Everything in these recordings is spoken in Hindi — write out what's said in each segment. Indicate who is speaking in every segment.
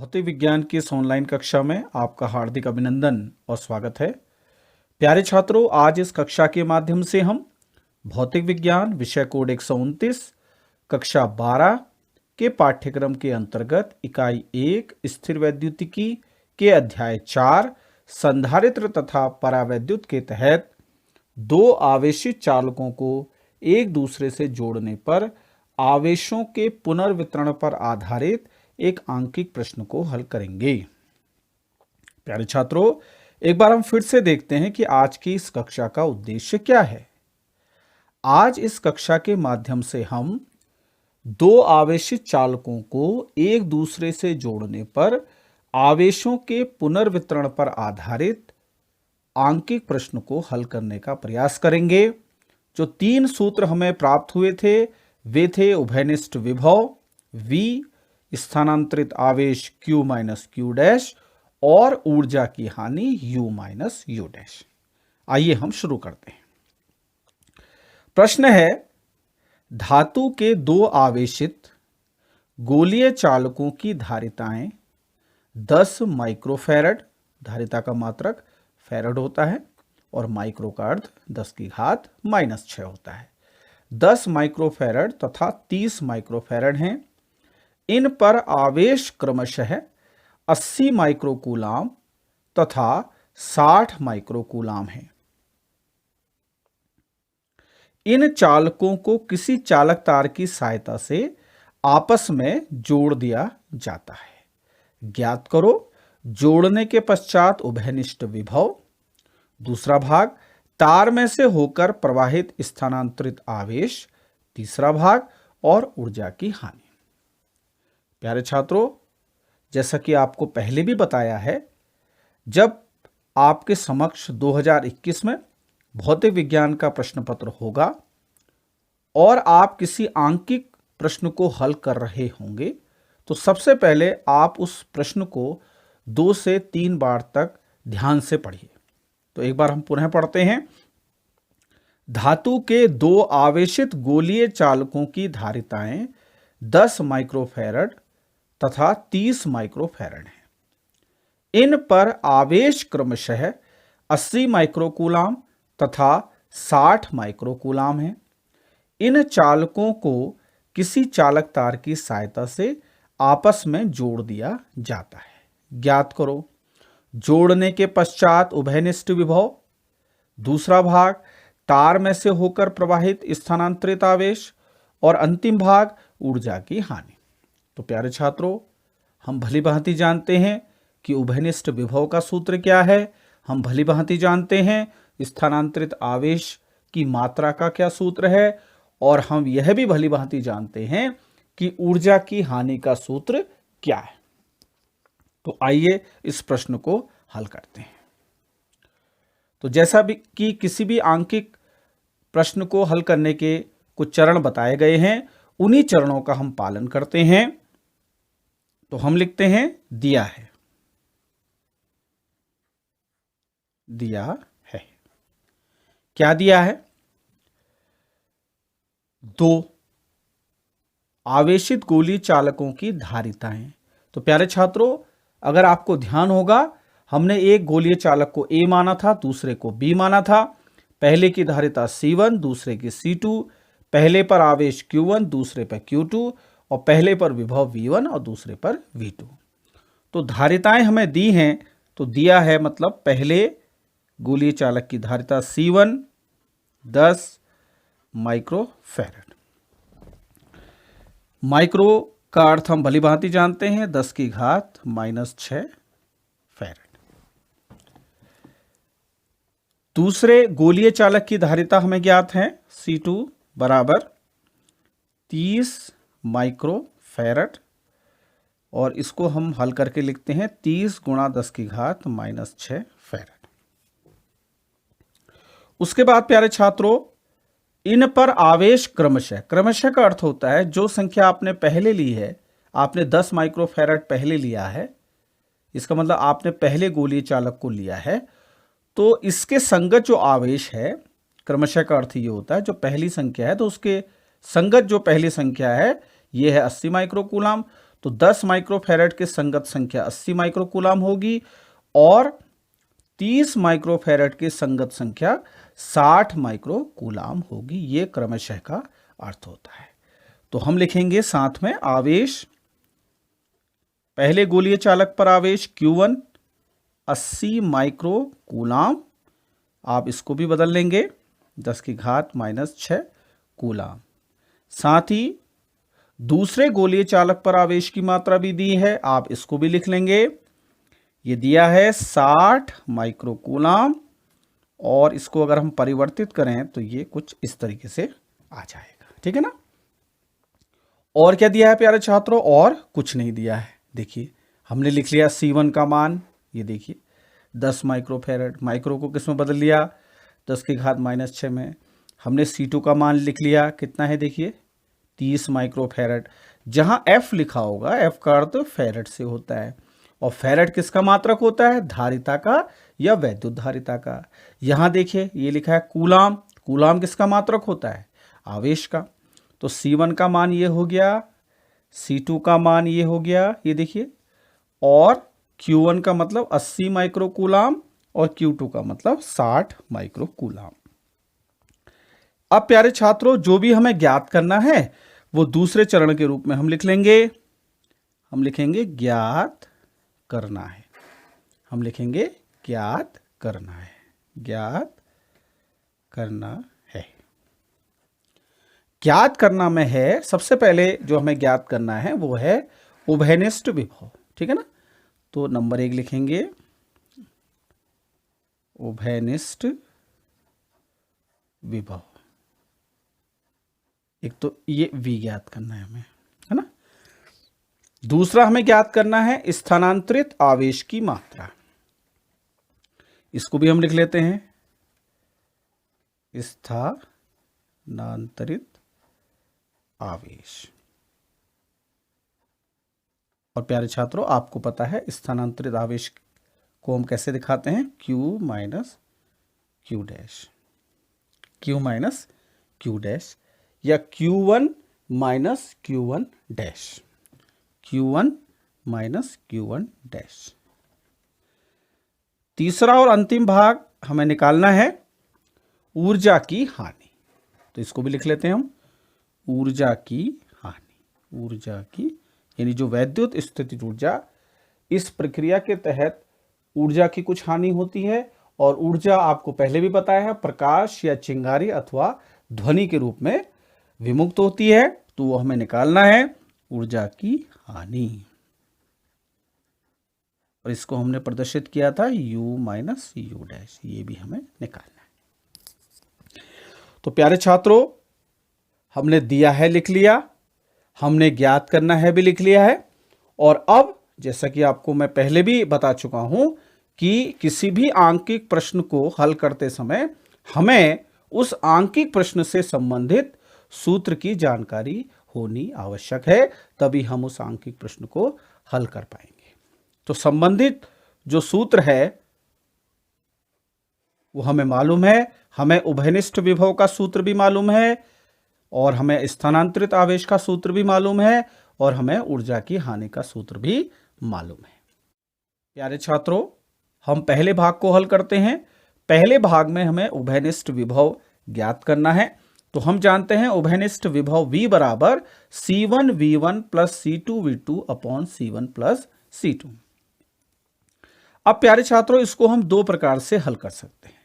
Speaker 1: भौतिक विज्ञान की इस ऑनलाइन कक्षा में आपका हार्दिक अभिनंदन और स्वागत है। प्यारे छात्रों, आज इस कक्षा के माध्यम से हम भौतिक विज्ञान विषय कोड 129 कक्षा 12 के पाठ्यक्रम के अंतर्गत इकाई 1 स्थिर वैद्युतिकी के अध्याय 4 संधारित्र तथा परावैद्युत के तहत दो आवेशित चालकों को एक दूसरे से जोड़ने पर आवेशों के पुनर्वितरण पर आधारित एक आंकिक प्रश्न को हल करेंगे। प्यारे छात्रों, एक बार हम फिर से देखते हैं कि आज की इस कक्षा का उद्देश्य क्या है। आज इस कक्षा के माध्यम से हम दो आवेशित चालकों को एक दूसरे से जोड़ने पर आवेशों के पुनर्वितरण पर आधारित आंकिक प्रश्न को हल करने का प्रयास करेंगे। जो तीन सूत्र हमें प्राप्त हुए थे वे थे उभयनिष्ठ विभव V, स्थानांतरित आवेश Q माइनस Q डैश और ऊर्जा की हानि U माइनस U डैश। आइए हम शुरू करते हैं। प्रश्न है, धातु के दो आवेशित गोलीय चालकों की धारिताएं 10 माइक्रोफैरड, धारिता का मात्रक फैरड होता है और माइक्रो का अर्थ 10 की घात -6 होता है। 10 माइक्रोफैरड तथा 30 माइक्रोफैरड हैं। इन पर आवेश क्रमशः 80 माइक्रोकूलाम तथा 60 माइक्रोकूलाम है। इन चालकों को किसी चालक तार की सहायता से आपस में जोड़ दिया जाता है। ज्ञात करो जोड़ने के पश्चात उभयनिष्ठ विभव। दूसरा भाग, तार में से होकर प्रवाहित स्थानांतरित आवेश। तीसरा भाग, और ऊर्जा की हानि। प्यारे छात्रों, जैसा कि आपको पहले भी बताया है, जब आपके समक्ष 2021 में भौतिक विज्ञान का प्रश्न पत्र होगा और आप किसी आंकिक प्रश्न को हल कर रहे होंगे तो सबसे पहले आप उस प्रश्न को 2 से 3 बार तक ध्यान से पढ़िए। तो एक बार हम पुनः पढ़ते हैं। धातु के दो आवेशित गोलीय चालकों की धारिताएं 10 माइक्रोफैरड तथा 30 माइक्रोफैरड हैं। इन पर आवेश क्रमशः 80 माइक्रोकूलाम तथा 60 माइक्रोकूलाम हैं। इन चालकों को किसी चालक तार की सहायता से आपस में जोड़ दिया जाता है। ज्ञात करो जोड़ने के पश्चात उभयनिष्ठ विभव। दूसरा भाग, तार में से होकर प्रवाहित स्थानांतरित आवेश। और अंतिम भाग, ऊर्जा की हानि। तो प्यारे छात्रों, हम भली भांति जानते हैं कि उभयनिष्ठ विभव का सूत्र क्या है। हम भली भांति जानते हैं स्थानांतरित आवेश की मात्रा का क्या सूत्र है। और हम यह भी भली भांति जानते हैं कि ऊर्जा की हानि का सूत्र क्या है। तो आइए इस प्रश्न को हल करते हैं। तो जैसा भी कि किसी भी आंकिक प्रश्न को हल करने के कुछ चरण बताए गए हैं, उन्हीं चरणों का हम पालन करते हैं। तो हम लिखते हैं दिया है। दिया है, क्या दिया है? दो आवेशित गोलीय चालकों की धारिताएं। तो प्यारे छात्रों, अगर आपको ध्यान होगा, हमने एक गोलीय चालक को A माना था, दूसरे को B माना था। पहले की धारिता C1, दूसरे की C2, पहले पर आवेश Q1, दूसरे पर Q2, और पहले पर विभव V1 और दूसरे पर V2। तो धारिताएं हमें दी हैं, तो दिया है मतलब पहले गोलीय चालक की धारिता C1 10 माइक्रोफैरड। माइक्रो का अर्थ हम भली भांति जानते हैं, 10 की घात -6 फैरड। दूसरे गोलीय चालक की धारिता हमें ज्ञात है, C2 बराबर 30 माइक्रोफैरड। और इसको हम हल करके लिखते हैं 30 गुणा 10 की घात -6 फैरड। उसके बाद प्यारे छात्रों, इन पर आवेश क्रमशः, क्रमशः का अर्थ होता है जो संख्या आपने पहले ली है, आपने 10 माइक्रोफैरड पहले लिया है, इसका मतलब आपने पहले गोलीय चालक को लिया है, तो इसके संगत जो आवेश है, क्रमशः का अर्थ ये होता है जो पहली संख्या है तो उसके संगत जो पहली संख्या है ये है 80 माइक्रोकूलाम। तो 10 माइक्रोफैरड के संगत संख्या 80 माइक्रोकूलाम होगी और 30 माइक्रोफैरड के संगत संख्या 60 माइक्रोकूलाम होगी। ये क्रमशः का अर्थ होता है। तो हम लिखेंगे साथ में आवेश, पहले गोलीय चालक पर आवेश Q1 80 माइक्रोकूलाम, आप इसको भी बदल लेंगे 10⁻⁻6 कूलाम। साथ ही दूसरे गोलीय चालक पर आवेश की मात्रा भी दी है, आप इसको भी लिख लेंगे। ये दिया है 60 माइक्रोकूलाम और इसको अगर हम परिवर्तित करें तो ये कुछ इस तरीके से आ जाएगा, ठीक है ना। और क्या दिया है प्यारे छात्रों? और कुछ नहीं दिया है। देखिए हमने लिख लिया C1 का मान, ये देखिए 10 माइक्रोफैरड, माइक्रो को किस में बदल लिया 10⁻⁻6 में। हमने C2 का मान लिख लिया, कितना है देखिए 30 माइक्रोफैरड। जहां F लिखा होगा, F का अर्थ फैरड से होता है और फैरड किसका मात्रक होता है? धारिता का या वैद्युत धारिता का। यहां देखिए ये लिखा है कूलाम, कूलाम किसका मात्रक होता है? आवेश का। तो C1 का मान ये हो गया, C2 का मान ये हो गया, ये देखिए, और Q1 का मतलब 80 माइक्रोकूलाम और Q2 का मतलब 60 माइक्रोकूलाम। अब प्यारे छात्रों जो भी हमें ज्ञात करना है वो दूसरे चरण के रूप में हम लिख लेंगे। हम लिखेंगे ज्ञात करना है, हम लिखेंगे ज्ञात करना है, ज्ञात करना है। ज्ञात करना में है, सबसे पहले जो हमें ज्ञात करना है वो है उभयनिष्ठ विभव, ठीक है ना। तो नंबर 1 लिखेंगे उभयनिष्ठ विभव। एक तो ये V ज्ञात करना है हमें, है ना। दूसरा हमें ज्ञात करना है स्थानांतरित आवेश की मात्रा, इसको भी हम लिख लेते हैं स्थानांतरित आवेश। और प्यारे छात्रों आपको पता है स्थानांतरित आवेश को हम कैसे दिखाते हैं? Q minus Q dash, Q minus Q dash या Q1 minus Q1 dash, Q1 minus Q1 dash. तीसरा और अंतिम भाग हमें निकालना है ऊर्जा की हानि, तो इसको भी लिख लेते हैं हम ऊर्जा की हानि। ऊर्जा की यानी जो वैद्युत स्थितिज ऊर्जा, इस प्रक्रिया के तहत ऊर्जा की कुछ हानि होती है और ऊर्जा आपको पहले भी बताया है प्रकाश या चिंगारी अथवा ध्वनि के रूप में विमुक्त होती है, तो वो हमें निकालना है ऊर्जा की हानि। और इसको हमने प्रदर्शित किया था U माइनस U डैश, ये भी हमें निकालना है। तो प्यारे छात्रों हमने दिया है लिख लिया, हमने ज्ञात करना है भी लिख लिया है। और अब जैसा कि आपको मैं पहले भी बता चुका हूं कि किसी भी आंकिक प्रश्न को हल करते समय हमें उस आंकिक प्रश्न से संबंधित सूत्र की जानकारी होनी आवश्यक है, तभी हम उस आंकिक प्रश्न को हल कर पाएंगे। तो संबंधित जो सूत्र है वो हमें मालूम है, हमें उभयनिष्ठ विभव का सूत्र भी मालूम है और हमें स्थानांतरित आवेश का सूत्र भी मालूम है और हमें ऊर्जा की हानि का सूत्र भी मालूम है। प्यारे छात्रों हम पहले भाग को हल करते हैं। पहले भाग में हमें उभयनिष्ठ विभव ज्ञात करना है। तो हम जानते हैं उभयनिष्ठ विभव V बराबर C1 V1 plus C2 V2 upon C1 plus C2। अब प्यारे छात्रों इसको हम दो प्रकार से हल कर सकते हैं।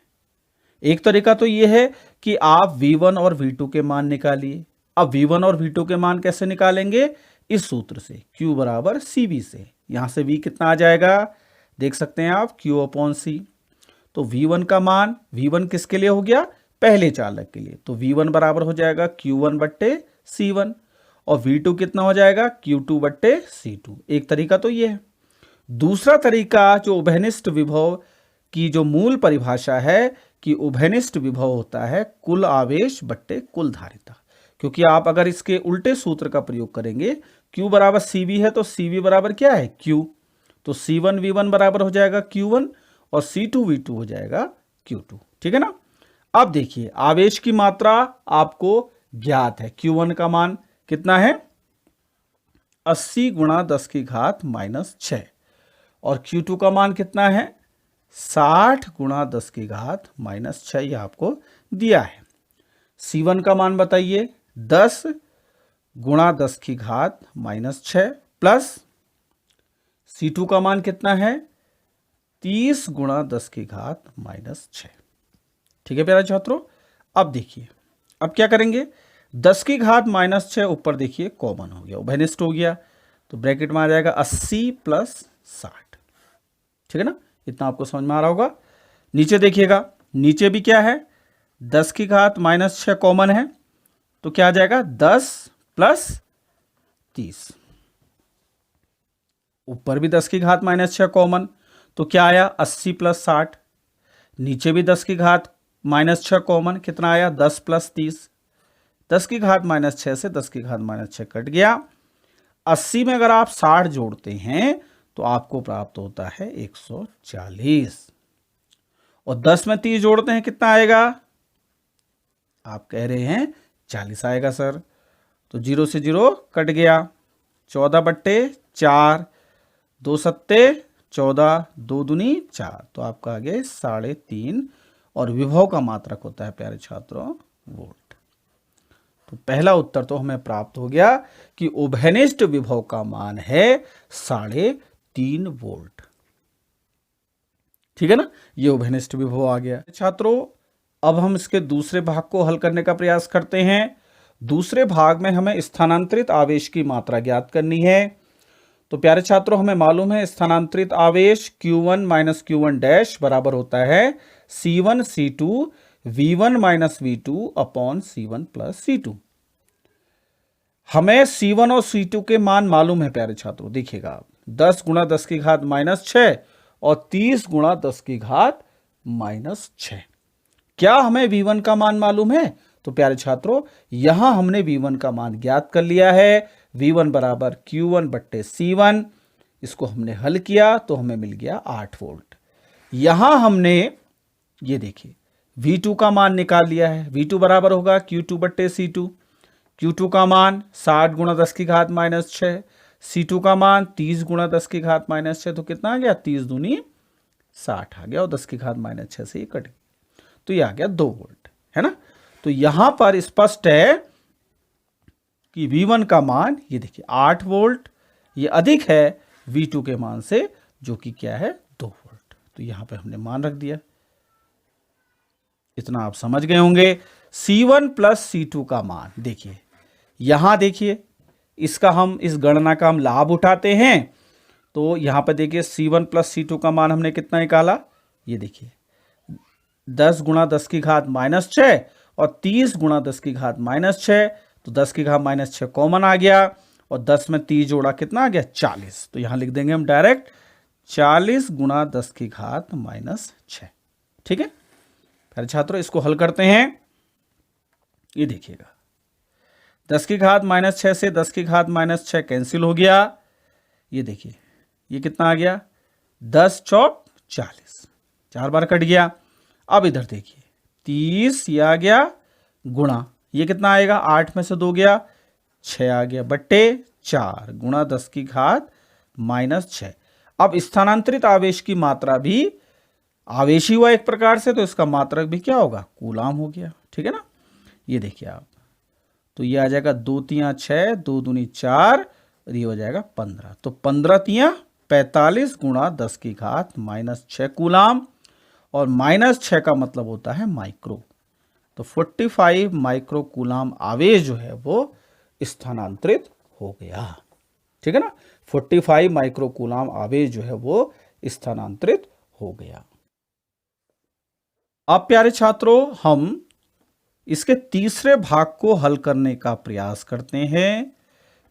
Speaker 1: एक तरीका तो यह है कि आप V1 और V2 के मान निकालिए। अब V1 और V2 के मान कैसे निकालेंगे? इस सूत्र से, Q बराबर CV से। यहां से V कितना आ जाएगा देख सकते हैं आप, Q अपॉन C। तो V1 का मान, V1 किसके लिए हो गया? पहले चालक के लिए, तो V1 बराबर हो जाएगा Q1 बट्टे C1 और V2 कितना हो जाएगा? Q2 बट्टे C2। एक तरीका तो ये है। दूसरा तरीका जो उभयनिष्ठ विभव की जो मूल परिभाषा है कि उभयनिष्ठ विभव होता है कुल आवेश बट्टे कुल धारिता, क्योंकि आप अगर इसके उल्टे सूत्र का प्रयोग करेंगे, Q बराबर CV है तो CV बराबर क्या है? Q। तो C1 V1 बराबर हो जाएगा Q1 और C2 V2 हो जाएगा Q2, ठीक है ना। अब देखिए आवेश की मात्रा आपको ज्ञात है, Q1 का मान कितना है? 80 गुणा 10 की घात -6 और Q2 का मान कितना है 60 गुणा 10 की घात -6 ये आपको दिया है। C1 का मान बताइए 10 गुणा 10 की घात -6 प्लस C2 का मान कितना है 30 गुणा 10 की घात -6। ठीक है प्यारे छात्रों, अब देखिए अब क्या करेंगे 10 की घात -6 ऊपर देखिए कॉमन हो गया, उभयनिष्ठ हो गया, तो ब्रैकेट में आ जाएगा 80 प्लस 60। ठीक है ना, इतना आपको समझ में आ रहा होगा। नीचे देखिएगा, नीचे भी क्या है 10 की घात -6 कॉमन है, तो क्या आ जाएगा 10 प्लस 30। ऊपर भी 10 की घात -6 कॉमन, तो क्या आया 80 प्लस 60। नीचे भी 10 की घात -6 कॉमन, कितना आया 10 प्लस 30। 10 की घात -6 से 10 की घात -6 कट गया। 80 में अगर आप 60 जोड़ते हैं तो आपको प्राप्त होता है 140 और 10 में 30 जोड़ते हैं कितना आएगा, आप कह रहे हैं 40 आएगा सर। तो 0 से 0 कट गया, 14/4, 2 सत्ते 14, 2 दूनी 4, तो आपका आगे 3.5 और विभव का मात्रक होता है प्यारे छात्रों वोल्ट। तो पहला उत्तर तो हमें प्राप्त हो गया कि उभयनिष्ठ विभव का मान है 3.5 वोल्ट। ठीक है ना, ये उभयनिष्ठ विभव आ गया। छात्रों अब हम इसके दूसरे भाग को हल करने का प्रयास करते हैं। दूसरे भाग में हमें स्थानांतरित आवेश की मात्रा ज्ञात करनी है। तो प्यारे छात्रों हमें मालूम है स्थानांतरित आवेश Q1 माइनस Q1 डैश बराबर होता है C1 C2 V1 minus V2 upon C1 plus C2। हमें C1 और C2 के मान मालूम है प्यारे छात्रों, देखिएगा आप 10 गुणा 10 की घात -6 और 30 गुणा 10 की घात -6। क्या हमें V1 का मान मालूम है, तो प्यारे छात्रों यहां हमने V1 का मान ज्ञात कर लिया है। V1 बराबर Q1 बट्टे C1, इसको हमने हल किया तो हमें मिल गया 8 वोल्ट। यहां हमने ये देखिए V2 का मान निकाल लिया है। V2 बराबर होगा Q2 बट्टे C2। Q2 का मान 60 गुणा 10 की घात -6, C2 का मान 30 गुणा 10 की घात -6, तो कितना आ गया 30 दूनी 60 आ गया और 10 की घात -6 से ये कट गया, तो ये आ गया 2 वोल्ट, है ना। तो यहां पर स्पष्ट है कि V1 का मान ये देखिए 8 वोल्ट, ये अधिक है V2 के मान से जो कि क्या है 2 वोल्ट। तो यहां पे हमने मान रख दिया, इतना आप समझ गए होंगे। C1 प्लस C2 का मान देखिए, यहां देखिए इसका हम इस गणना का हम लाभ उठाते हैं। तो यहां पर देखिए C1 प्लस C2 का मान हमने कितना निकाला, ये देखिए 10 गुणा 10 की घात -6 और 30 गुणा 10 की घात -6, तो 10 की घात -6 कॉमन आ गया और 10 में 30 जोड़ा कितना आ गया 40। तो यहां लिख देंगे हम डायरेक्ट 40 गुणा 10 की घात -6। ठीक है प्यारे छात्रों, इसको हल करते हैं। ये देखिएगा 10 की घात -6 से 10 की घात -6 कैंसिल हो गया। ये देखिए ये कितना आ गया 10 चौक 40, 4 बार कट गया। अब इधर देखिए 30 ये आ गया गुणा, ये कितना आएगा 8 में से 2 गया 6 आ गया बट्टे 4 गुणा 10 की घात -6। अब स्थानांतरित आवेश की मात्रा भी आवेशी हुआ एक प्रकार से, तो इसका मात्रक भी क्या होगा कूलाम हो गया। ठीक है ना, ये देखिए आप, तो ये आ जाएगा 2 तियां 6, 2 दूनी 4 और ये हो जाएगा 15, तो 15 तियां 45 गुणा 10 की घात -6 कूलाम और -6 का मतलब होता है माइक्रो, तो 45 माइक्रो कूलाम आवेश जो है वो स्थानांतरित हो गया। ठीक है ना, 45 माइक्रो कूलाम आवेश जो है वो स्थानांतरित हो गया। अब प्यारे छात्रों हम इसके तीसरे भाग को हल करने का प्रयास करते हैं।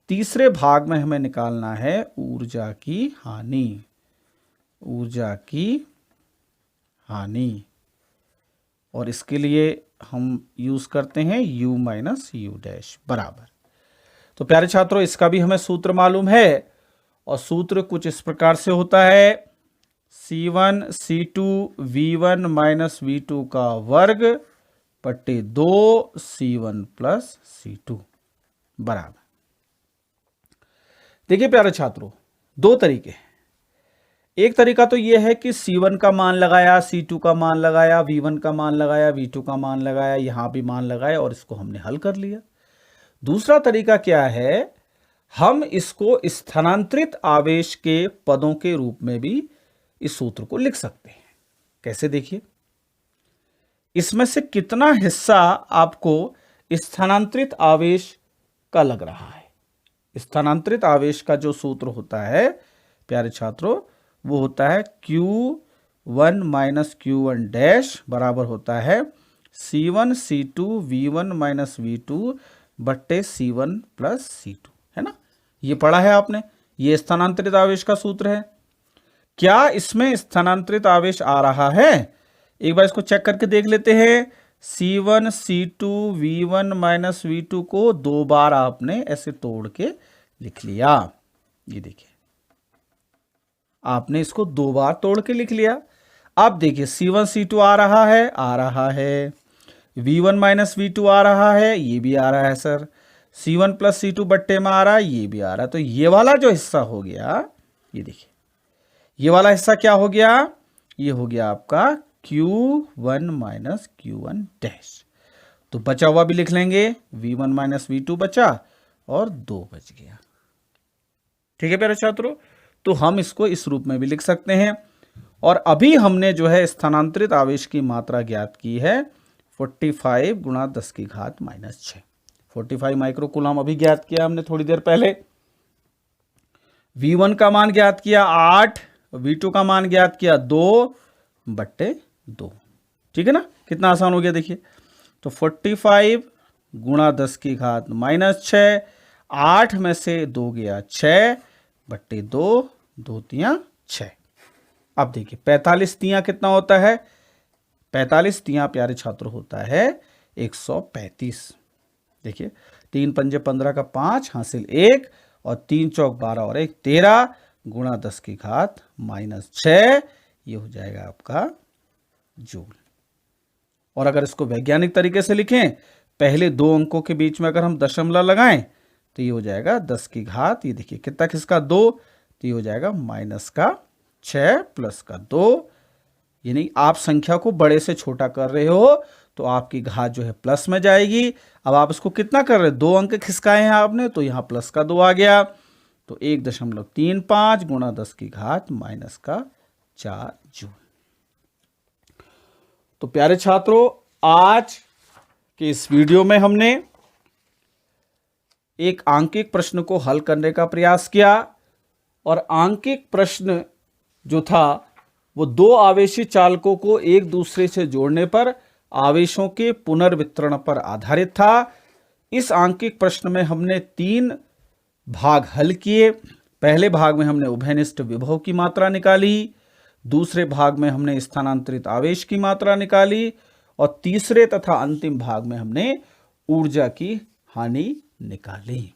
Speaker 1: तीसरे भाग में हमें निकालना है ऊर्जा की हानि, ऊर्जा की हानि, और इसके लिए हम यूज करते हैं U माइनस U डैश बराबर। तो प्यारे छात्रों इसका भी हमें सूत्र मालूम है और सूत्र कुछ इस प्रकार से होता है C1 C2 V1 minus V2 का वर्ग बट्टे 2 C1 प्लस C2 बराबर। देखिए प्यारे छात्रों, दो तरीके हैं। एक तरीका तो यह है कि C1 का मान लगाया, C2 का मान लगाया, V1 का मान लगाया, V2 का मान लगाया, यहां भी मान लगाया और इसको हमने हल कर लिया। दूसरा तरीका क्या है, हम इसको स्थानांतरित आवेश के पदों के रूप में भी इस सूत्र को लिख सकते हैं। कैसे, देखिए, इसमें से कितना हिस्सा आपको स्थानांतरित आवेश का लग रहा है। स्थानांतरित आवेश का जो सूत्र होता है प्यारे छात्रों, वो होता है Q1 माइनस Q1 डैश बराबर होता है C1 C2 V1 minus V2 बट्टे C1 प्लस C2, है ना। ये पढ़ा है आपने, ये स्थानांतरित आवेश का सूत्र है। क्या इसमें स्थानांतरित आवेश आ रहा है? एक बार इसको चेक करके देख लेते हैं। C1 C2 V1 minus V2 को दो बार आपने ऐसे तोड़ के लिख लिया। ये देखिए, आपने इसको दो बार तोड़ के लिख लिया। अब देखिए C1 C2 आ रहा है, V1 माइनस V2 आ रहा है, ये भी आ रहा है सर। C1 प्लस C2 बट्टे में आ रहा है, ये भी आ रहा है। तो ये वाला जो हिस्सा हो गया, ये देखिए, ये वाला हिस्सा क्या हो गया? ये हो गया आपका Q1 माइनस Q1 डैश। तो बचा हुआ भी लिख लेंगे, V1 माइनस V2 बचा और 2 बच गया। ठीक है प्यारे छात्रों, तो हम इसको इस रूप में भी लिख सकते हैं। और अभी हमने जो है स्थानांतरित आवेश की मात्रा ज्ञात की है 45 गुणा 10 की घात माइनस 6। 45 माइक्रो कूलम अभी ज्ञात किया हमने थोड़ी देर पहले। V1 का मान ज्ञात किया 8, V2 का मान ज्ञात किया 2 बट्टे 2। ठीक है ना, कितना आसान हो गया देखिए। तो 45 गुणा 10 की घात माइनस 6, 8 में से 2 गया 6 बट्टे 2, 2 तियां 6। अब देखिए 45 तियां कितना होता है? 45 तियां प्यारे छात्र होता है 135। देखिए 3 पंजे 15 का 5 हासिल 1 और 3 चौक 12 और 1 13 गुणा 10 की घात माइनस 6, ये हो जाएगा आपका जूल। और अगर इसको वैज्ञानिक तरीके से लिखें, पहले दो अंकों के बीच में अगर हम दशमलव लगाएं तो ये हो जाएगा 10 की घात, ये देखिए कितना किसका 2, तो ये हो जाएगा माइनस का 6 प्लस का 2। यानी आप संख्या को बड़े से छोटा कर रहे हो तो आपकी घात जो है प्लस में जाएगी। अब आप इसको कितना कर रहे हैं, 2 अंक खिसकाए हैं आपने, तो यहां प्लस का 2 आ गया। तो 1.35 गुणा 10 की घात माइनस का 4 जूल। तो प्यारे छात्रों, आज के इस वीडियो में हमने एक आंकिक प्रश्न को हल करने का प्रयास किया। और आंकिक प्रश्न जो था वो दो आवेशी चालकों को एक दूसरे से जोड़ने पर आवेशों के पुनर्वितरण पर आधारित था। इस आंकिक प्रश्न में हमने 3 भाग हल किए। पहले भाग में हमने उभयनिष्ठ विभव की मात्रा निकाली, दूसरे भाग में हमने स्थानांतरित आवेश की मात्रा निकाली और तीसरे तथा अंतिम भाग में हमने ऊर्जा की हानि निकाली।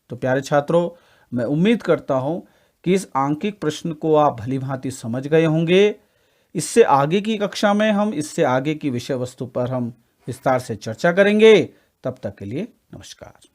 Speaker 1: तो प्यारे छात्रों, मैं उम्मीद करता हूं कि इस आंकिक प्रश्न को आप भलीभांति समझ गए होंगे। इससे आगे की कक्षा में हम इससे आगे की विषय वस्तु पर हम विस्तार से चर्चा करेंगे। तब तक के लिए नमस्कार।